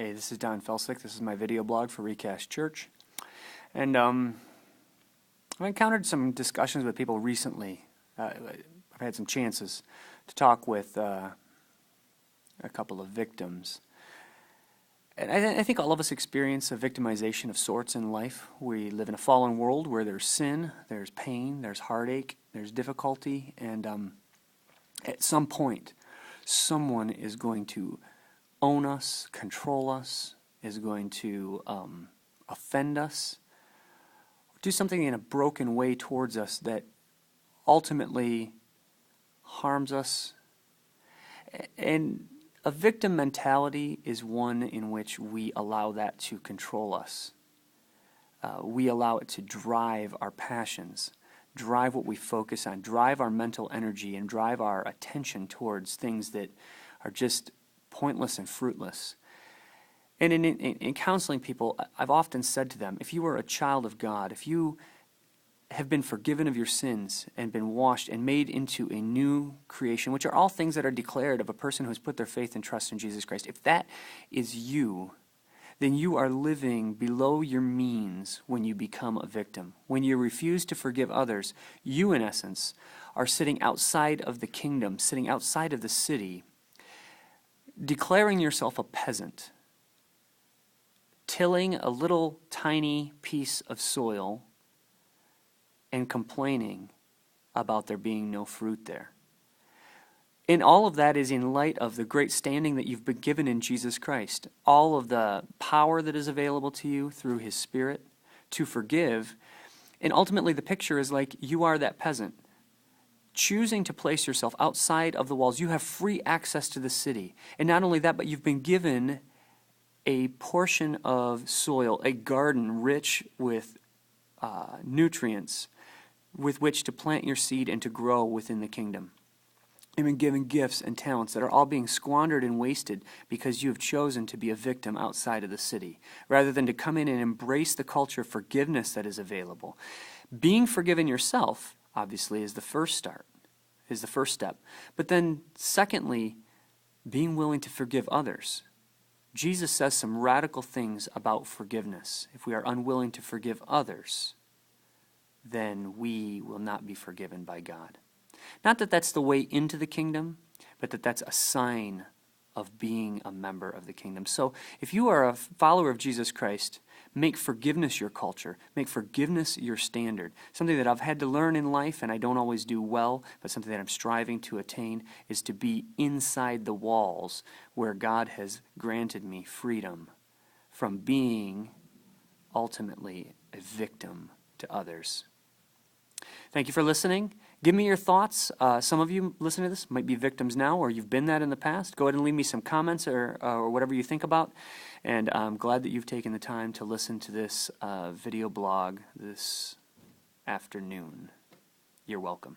Hey, this is Don Felsick. This is my video blog for ReCAST Church. And I've encountered some discussions with people recently. I've had some chances to talk with a couple of victims. And I think all of us experience a victimization of sorts in life. We live in a fallen world where there's sin, there's pain, there's heartache, there's difficulty, and at some point, someone is going to own us, control us, is going to offend us, do something in a broken way towards us that ultimately harms us. And a victim mentality is one in which we allow that to control us. We allow it to drive our passions, drive what we focus on, drive our mental energy, and drive our attention towards things that are just pointless and fruitless. And in counseling people, I've often said to them, if you are a child of God, if you have been forgiven of your sins and been washed and made into a new creation, which are all things that are declared of a person who has put their faith and trust in Jesus Christ, if that is you, then you are living below your means when you become a victim. When you refuse to forgive others, you, in essence, are sitting outside of the kingdom, sitting outside of the city, declaring yourself a peasant, tilling a little tiny piece of soil and complaining about there being no fruit there. And all of that is in light of the great standing that you've been given in Jesus Christ, all of the power that is available to you through His Spirit to forgive. And ultimately the picture is like you are that peasant, choosing to place yourself outside of the walls. You have free access to the city. And not only that, but you've been given a portion of soil, a garden rich with nutrients with which to plant your seed and to grow within the kingdom. You've been given gifts and talents that are all being squandered and wasted because you have chosen to be a victim outside of the city, rather than to come in and embrace the culture of forgiveness that is available. Being forgiven yourself, obviously, is the first step. But then, secondly, being willing to forgive others. Jesus says some radical things about forgiveness. If we are unwilling to forgive others, then we will not be forgiven by God. Not that that's the way into the kingdom, but that that's a sign of being a member of the kingdom. So if you are a follower of Jesus Christ, make forgiveness your culture. Make forgiveness your standard. Something that I've had to learn in life, and I don't always do well, but something that I'm striving to attain, is to be inside the walls where God has granted me freedom from being ultimately a victim to others. Thank you for listening. Give me your thoughts. Some of you listening to this might be victims now, or you've been that in the past. Go ahead and leave me some comments or whatever you think about. And I'm glad that you've taken the time to listen to this video blog this afternoon. You're welcome.